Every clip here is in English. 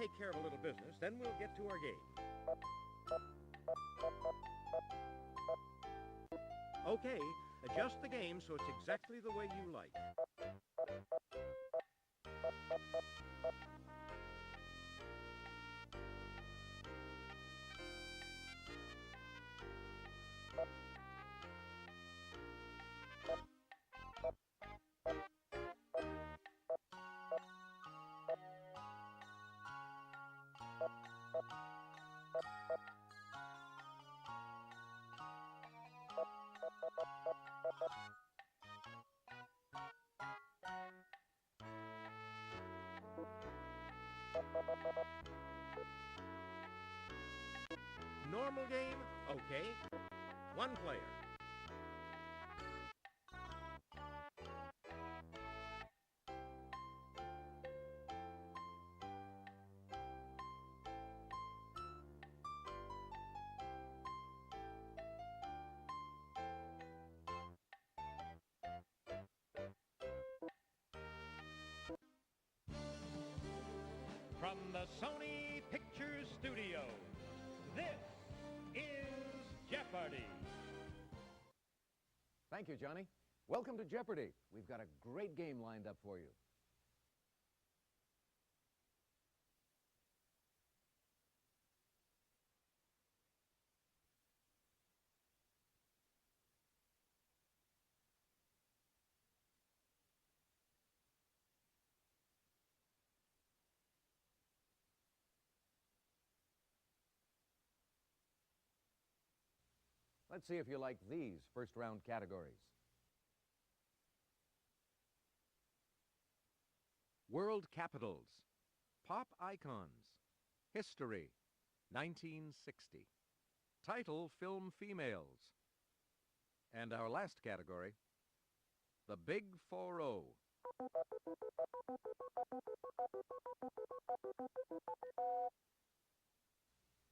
take care of a little business, then we'll get to our game. Okay, adjust the game so it's exactly the way you like. Normal game? Okay. One player. From the Sony Pictures Studios, this is Jeopardy! Thank you, Johnny. Welcome to Jeopardy! We've got a great game lined up for you. Let's see if you like these first-round categories. World capitals, pop icons, history, 1960, title film females, and our last category, the Big 4-0.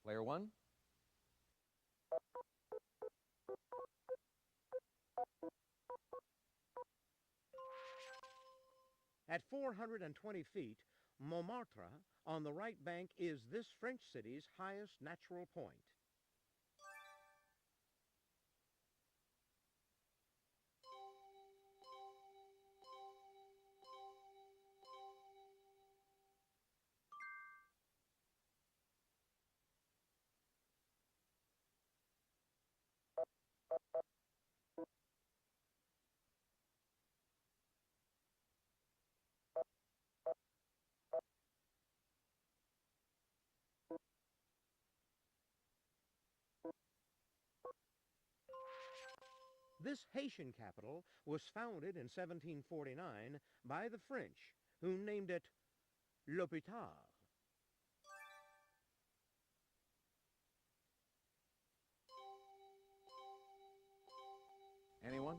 Player one. At 420 feet, Montmartre on the right bank is this French city's highest natural point. This Haitian capital was founded in 1749 by the French, who named it L'Hôpital. Anyone?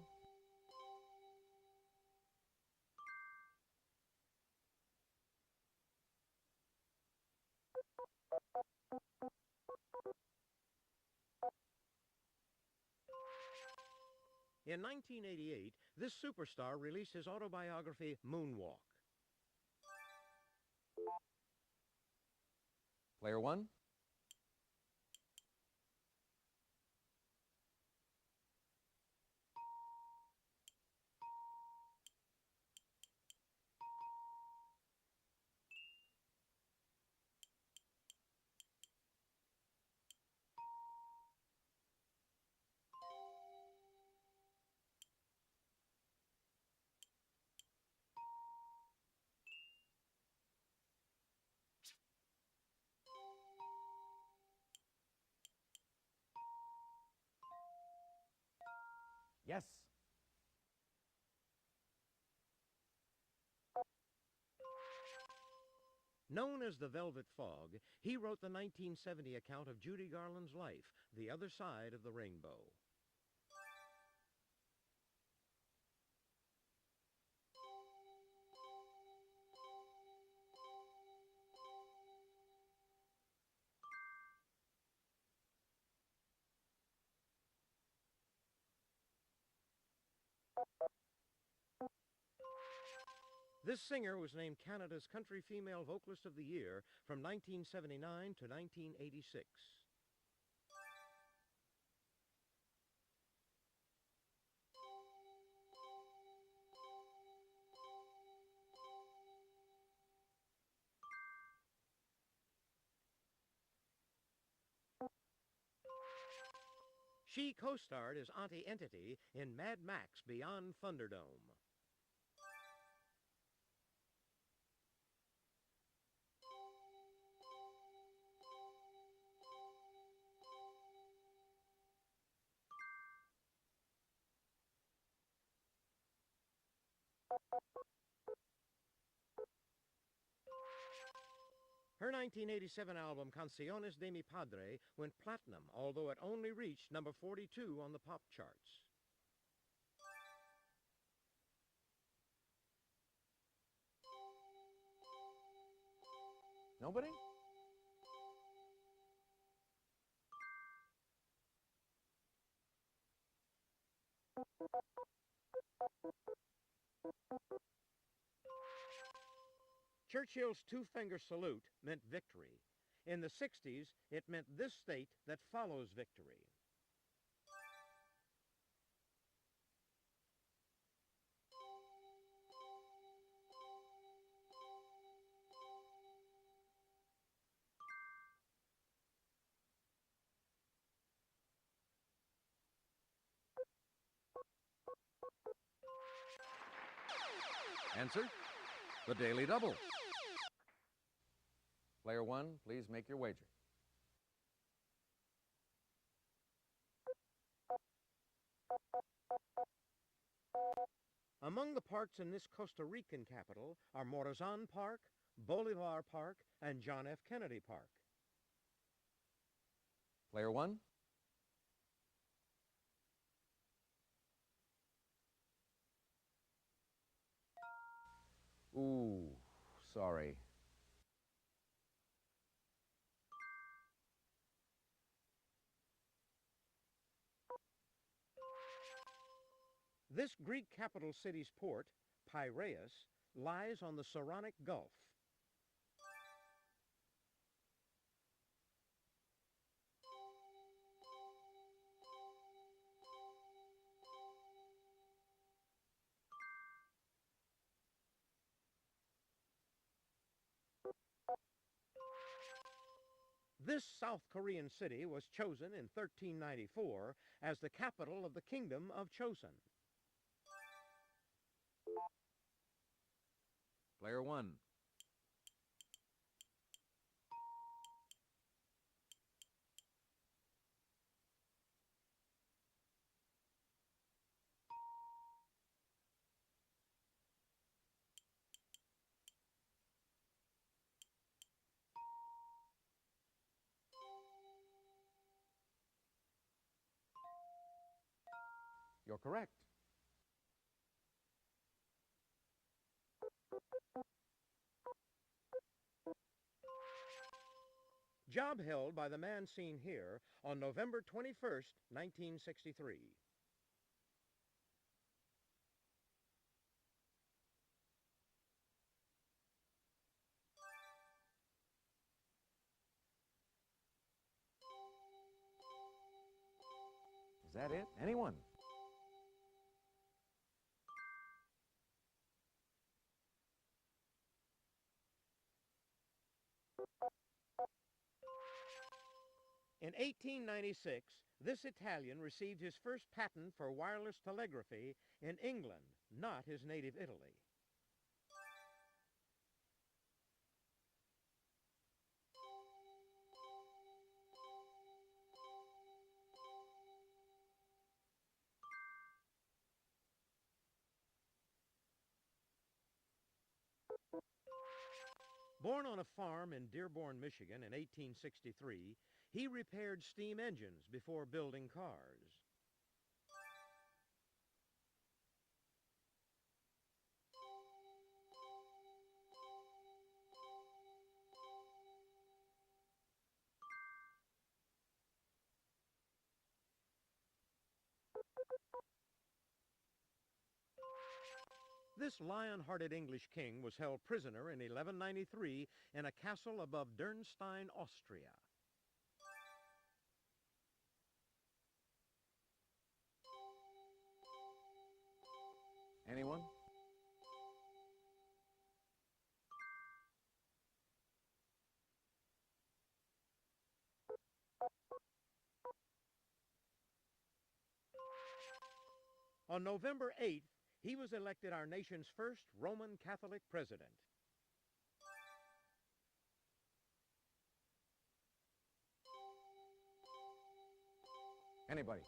In 1988, this superstar released his autobiography, Moonwalk. Player one. Yes. Known as the Velvet Fog, he wrote the 1970 account of Judy Garland's life, The Other Side of the Rainbow. This singer was named Canada's Country Female Vocalist of the Year from 1979 to 1986. She co-starred as Auntie Entity in Mad Max Beyond Thunderdome. Her 1987 album Canciones de mi Padre went platinum, although it only reached number 42 on the pop charts. Nobody? Churchill's two-finger salute meant victory. In the 60s, it meant this state that follows victory. Answer, the Daily Double. Player one, please make your wager. Among the parks in this Costa Rican capital are Morazan Park, Bolivar Park, and John F. Kennedy Park. Player one. Ooh, sorry. This Greek capital city's port, Piraeus, lies on the Saronic Gulf. This South Korean city was chosen in 1394 as the capital of the Kingdom of Chosun. Player one. You're correct. Job held by the man seen here on November 21st, 1963. Is that it? Anyone? In 1896, this Italian received his first patent for wireless telegraphy in England, not his native Italy. Born on a farm in Dearborn, Michigan in 1863, he repaired steam engines before building cars. This lion-hearted English king was held prisoner in 1193 in a castle above Dürnstein, Austria. Anyone? On November 8th, he was elected our nation's first Roman Catholic president. Anybody?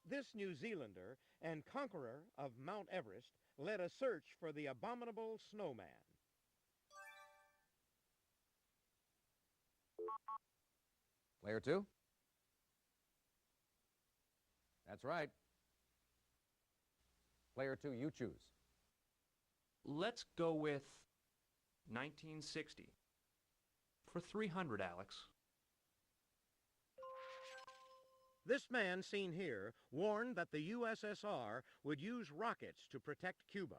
This New Zealander and conqueror of Mount Everest led a search for the abominable snowman. Player 2? That's right. Player 2, you choose. Let's go with 1960. For 300, Alex. This man seen here warned that the USSR would use rockets to protect Cuba.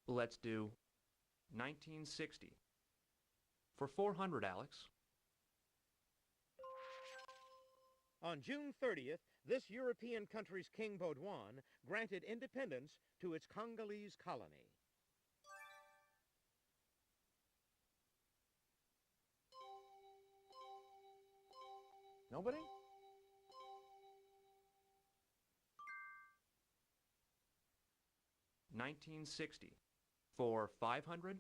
Let's do 1960. For 400, Alex. On June 30th, this European country's King Baudouin granted independence to its Congolese colony. Nobody? $1960. For 500?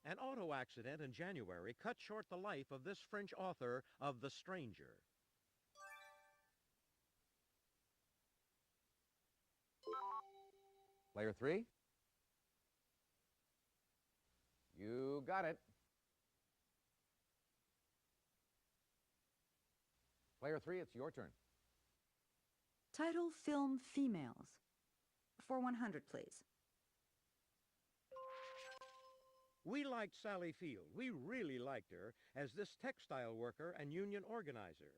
An auto accident in January cut short the life of this French author of The Stranger. Player 3? You got it. Player 3, it's your turn. Title Film Females. For 100, please. We liked Sally Field. We really liked her as this textile worker and union organizer.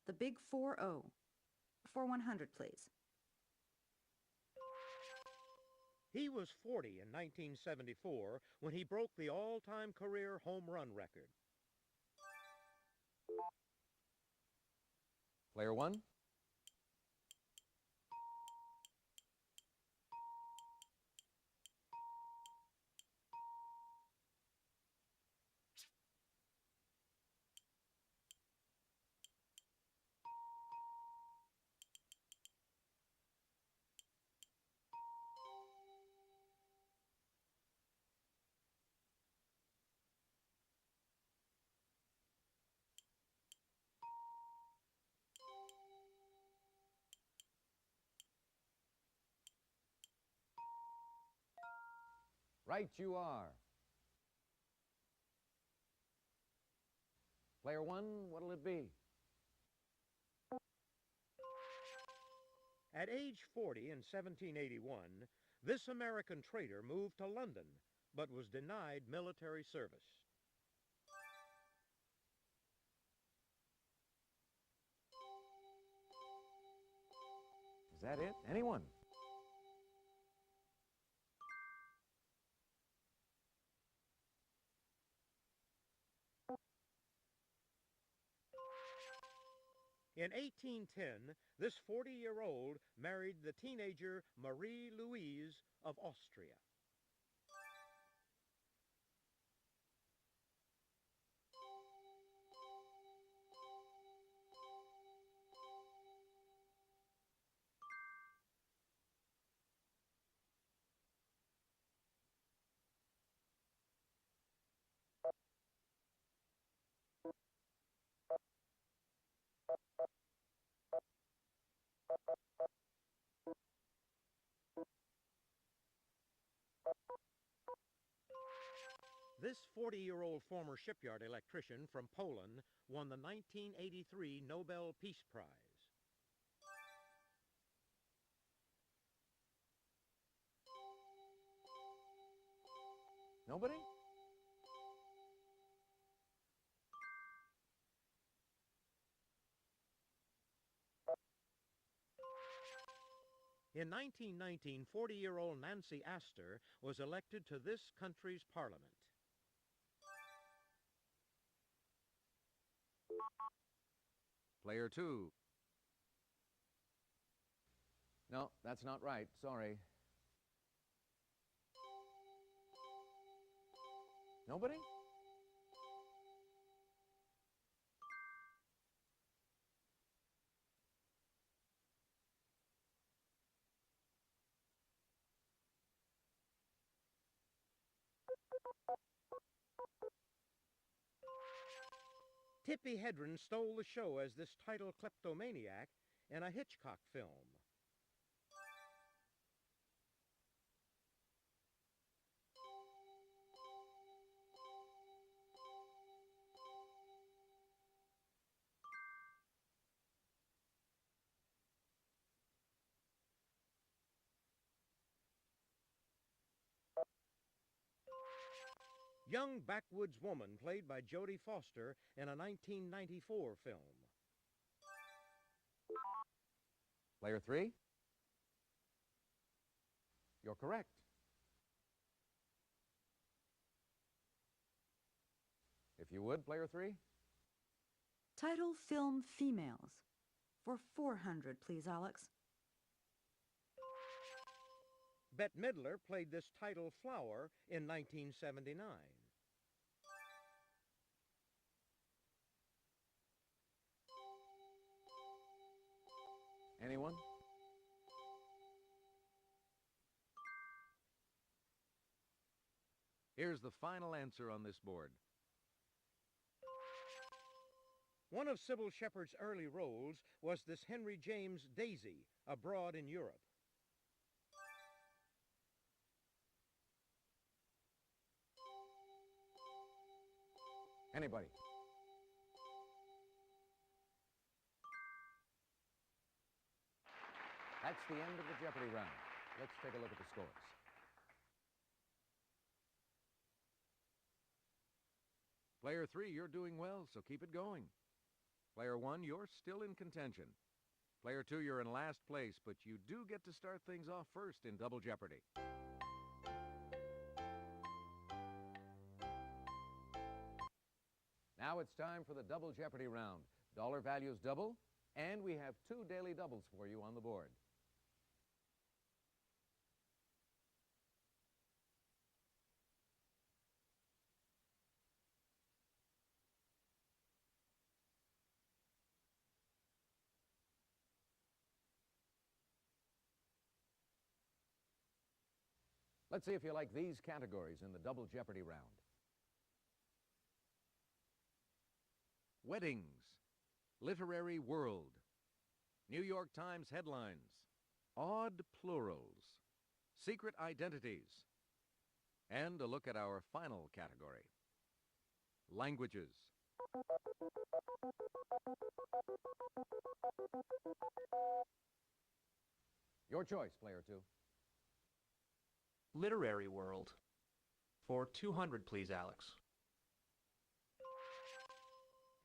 The Big 4-0. For 100, please. He was 40 in 1974 when he broke the all-time career home run record. Player 1? Right you are. Player 1, what'll it be? At age 40 in 1781, this American trader moved to London, but was denied military service. Is that it? Anyone? In 1810, this 40-year-old married the teenager Marie Louise of Austria. This 40-year-old former shipyard electrician from Poland won the 1983 Nobel Peace Prize. Nobody? In 1919, 40-year-old Nancy Astor was elected to this country's parliament. Player 2. No, that's not right. Sorry. Nobody? Tippi Hedren stole the show as this title kleptomaniac in a Hitchcock film. Young backwoods woman played by Jodie Foster in a 1994 film. Player 3? You're correct. If you would, player 3? Title Film Females. For 400, please, Alex. Bette Midler played this title Flower in 1979. Anyone? Here's the final answer on this board. One of Sybil Shepherd's early roles was this Henry James Daisy, abroad in Europe. Anybody? That's the end of the Jeopardy round. Let's take a look at the scores. Player 3, you're doing well, so keep it going. Player 1, you're still in contention. Player 2, you're in last place, but you do get to start things off first in Double Jeopardy. Now it's time for the Double Jeopardy round. Dollar values double, and we have 2 daily doubles for you on the board. Let's see if you like these categories in the Double Jeopardy round. Weddings, literary world, New York Times headlines, odd plurals, secret identities, and a look at our final category, languages. Your choice, player 2. Literary world. For 200, please, Alex.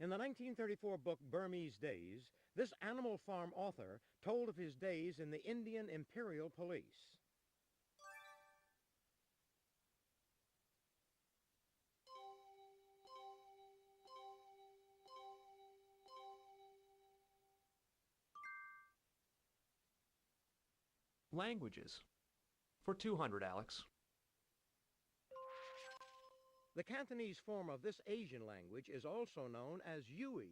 In the 1934 book Burmese Days, this Animal Farm author told of his days in the Indian Imperial Police. Languages. For 200, Alex. The Cantonese form of this Asian language is also known as Yui.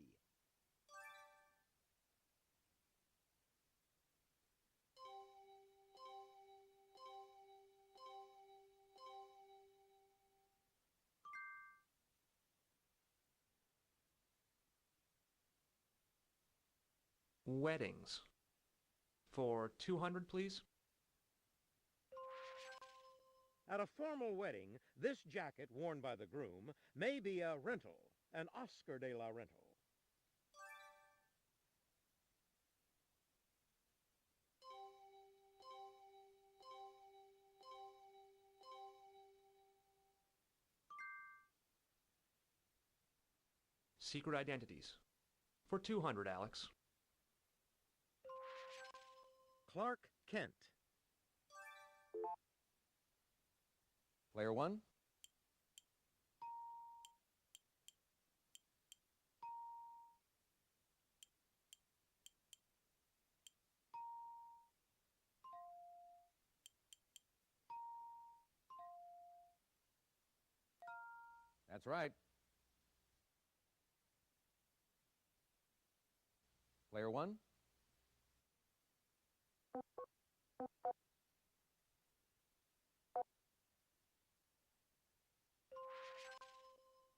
Weddings. For 200, please. At a formal wedding, this jacket worn by the groom may be a rental, an Oscar de la rental. Secret identities. For 200, Alex. Clark Kent. Player 1. That's right. Player 1.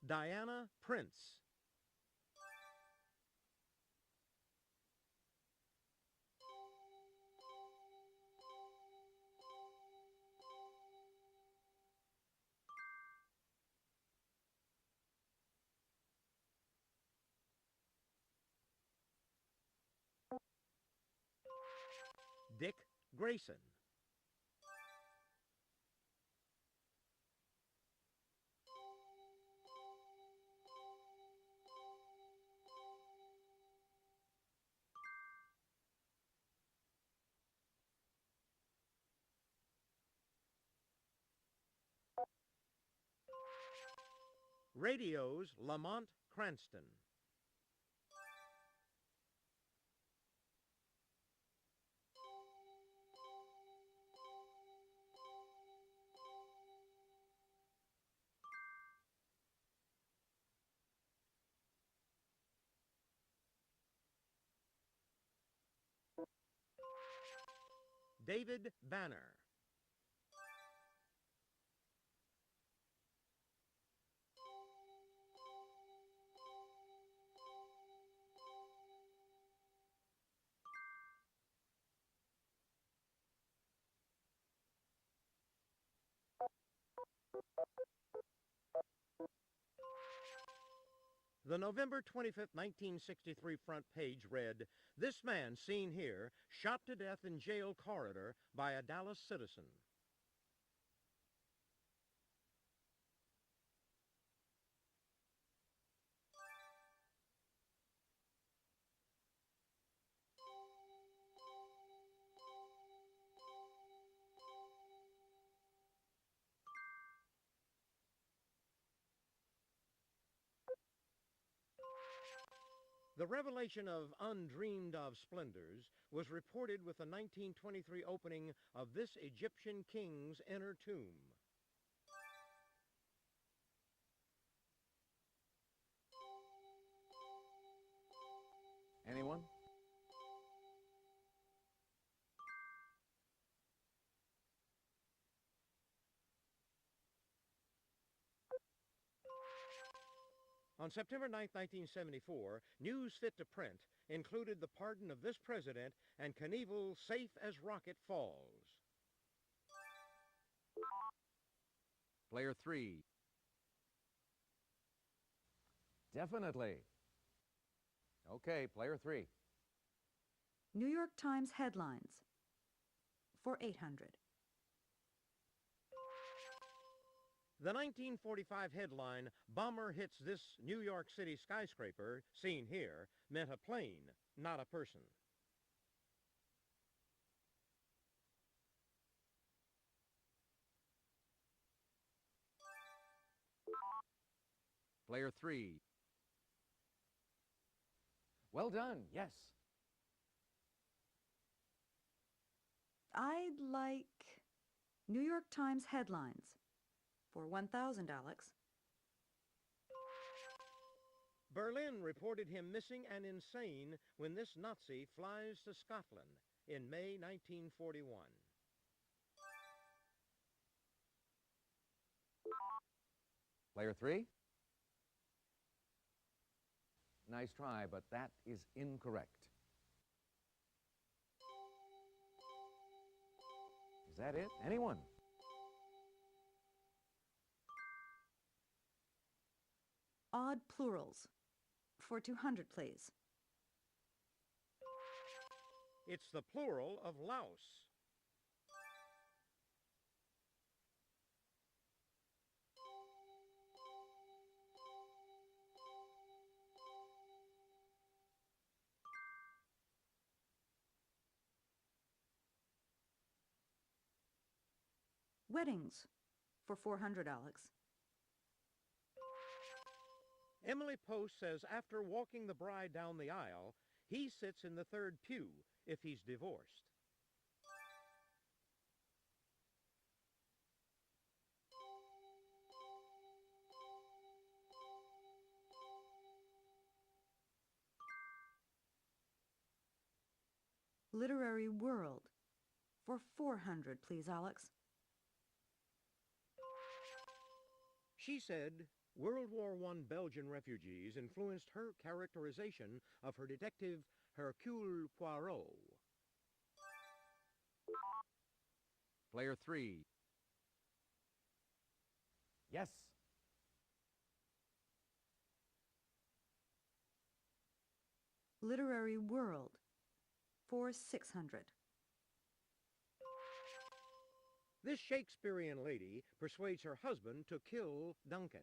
Diana Prince. Dick Grayson. Radio's Lamont Cranston. David Banner. The November 25th, 1963 front page read, "This man seen here shot to death in jail corridor by a Dallas citizen." The revelation of undreamed of splendors was reported with the 1923 opening of this Egyptian king's inner tomb. Anyone? On September 9, 1974, news fit to print included the pardon of this president and Knievel safe as rocket falls. Player 3. Definitely. Okay, player 3. New York Times headlines. For 800. The 1945 headline, "Bomber hits this New York City skyscraper, seen here," meant a plane, not a person. Player 3. Well done, yes. I'd like New York Times headlines. For 1,000, Alex. Berlin reported him missing and insane when this Nazi flies to Scotland in May 1941. Player 3. Nice try, but that is incorrect. Is that it? Anyone? Odd plurals. For 200, please. It's the plural of louse. Weddings. For 400, Alex. Emily Post says after walking the bride down the aisle, he sits in the third pew if he's divorced. Literary world. For 400, please, Alex. She said World War I Belgian refugees influenced her characterization of her detective Hercule Poirot. Player 3. Yes. Literary world. For 600. This Shakespearean lady persuades her husband to kill Duncan.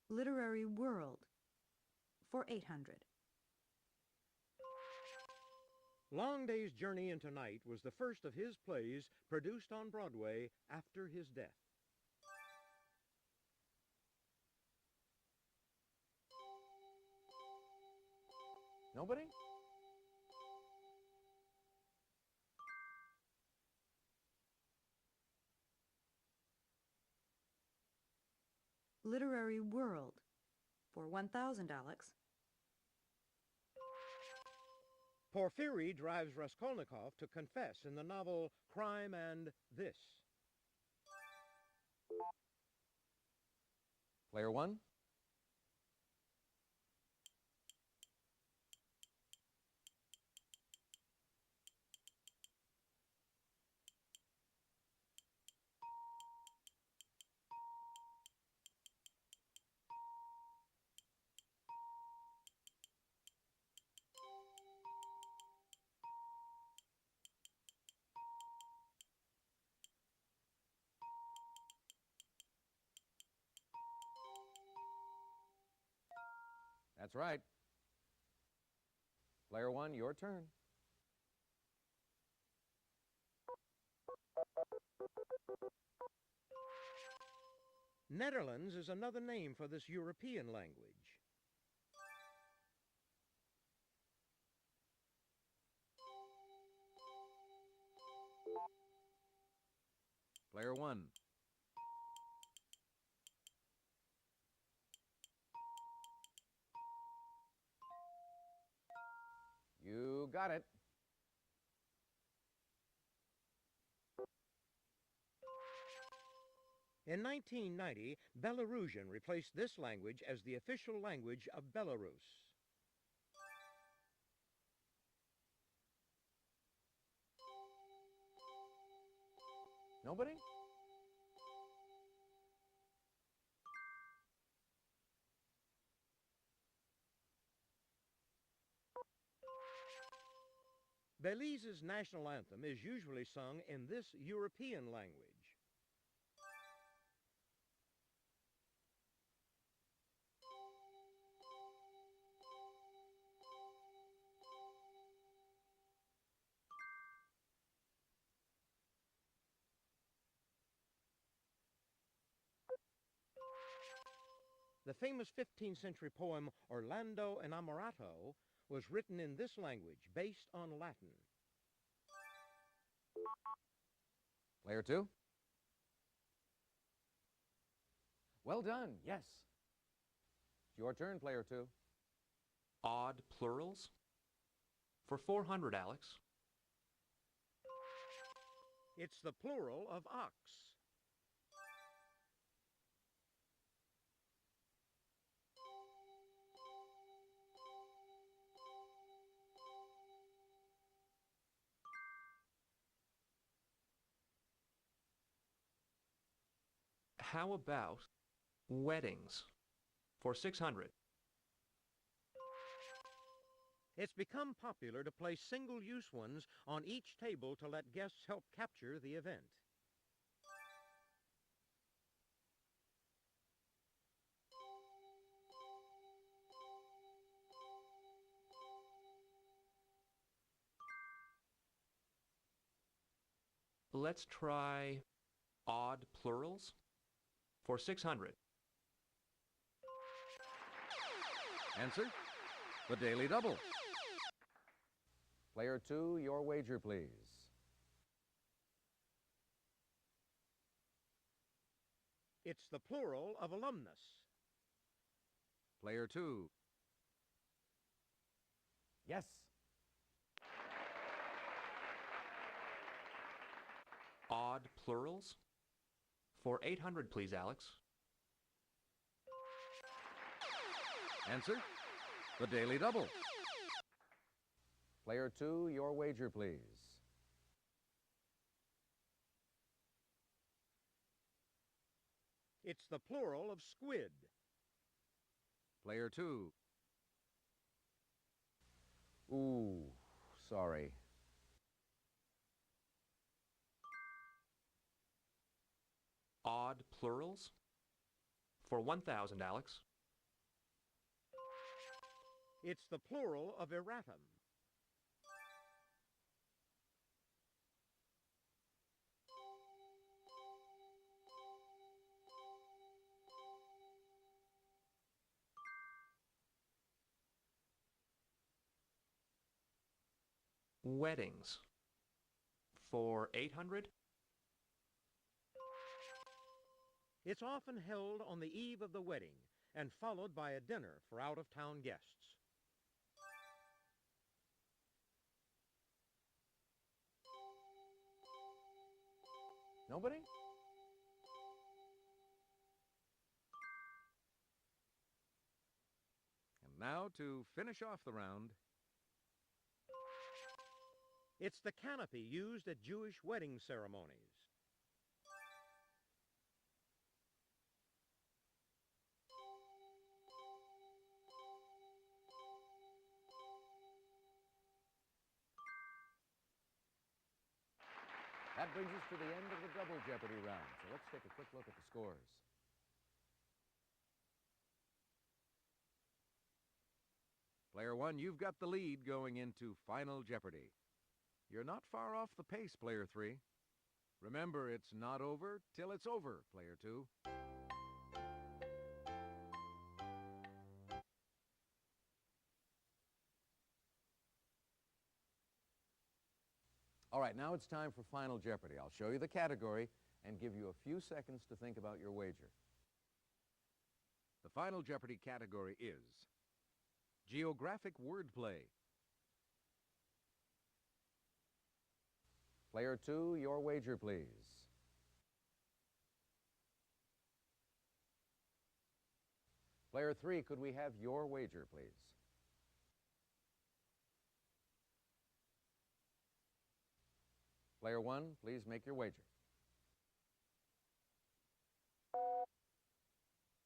Literary world. For 800. Long Day's Journey into Night was the first of his plays produced on Broadway after his death. Nobody? Literary world. For 1,000, Alex. Porfiry drives Raskolnikov to confess in the novel Crime and This. Player 1. That's right. Player 1, your turn. Netherlands is another name for this European language. Player 1. You got it. In 1990, Belarusian replaced this language as the official language of Belarus. Nobody? Belize's national anthem is usually sung in this European language. The famous 15th century poem Orlando Innamorato was written in this language, based on Latin. Player 2. Well done. Yes. It's your turn, Player 2. Odd plurals. For 400, Alex. It's the plural of ox. How about weddings for 600? It's become popular to place single-use ones on each table to let guests help capture the event. Let's try odd plurals for 600. Answer, the Daily Double. Player 2, your wager, please. It's the plural of alumnus. Player 2, Yes. Odd plurals for 800, please, Alex. answer, the Daily Double. Player 2, your wager, please. It's the plural of squid. Player 2, Ooh, sorry. Odd plurals for 1,000, Alex. It's the plural of erratum. Weddings for 800? It's often held on the eve of the wedding and followed by a dinner for out-of-town guests. Nobody? and now to finish off the round, It's the canopy used at Jewish wedding ceremonies. That brings us to the end of the Double Jeopardy round. So let's take a quick look at the scores. Player 1, you've got the lead going into Final Jeopardy. You're not far off the pace, Player 3. Remember, it's not over till it's over, Player 2. All right, now it's time for Final Jeopardy. I'll show you the category and give you a few seconds to think about your wager. The Final Jeopardy category is Geographic Wordplay. Player 2, your wager, please. Player 3, could we have your wager, please? Player 1, please make your wager.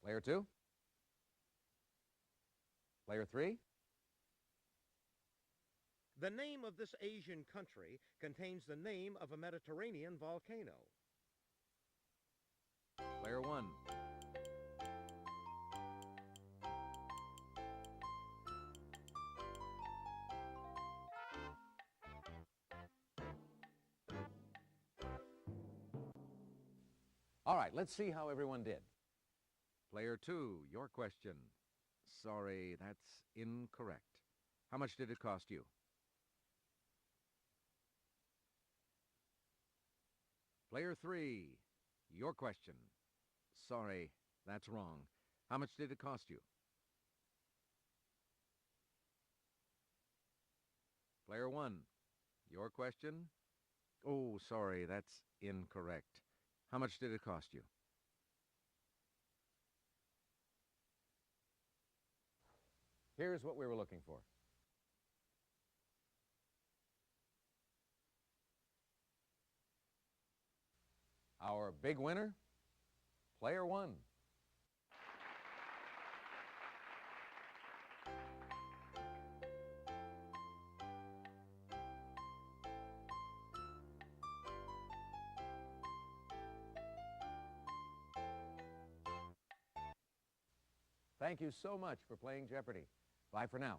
Player 2? Player 3? The name of this Asian country contains the name of a Mediterranean volcano. Player 1, All right, let's see how everyone did. Player 2, your question. Sorry, that's incorrect. How much did it cost you? Player 3, your question. Sorry, that's wrong. How much did it cost you? Player 1, your question. Oh, sorry, that's incorrect. How much did it cost you? Here's what we were looking for. Our big winner, Player 1. Thank you so much for playing Jeopardy! Bye for now.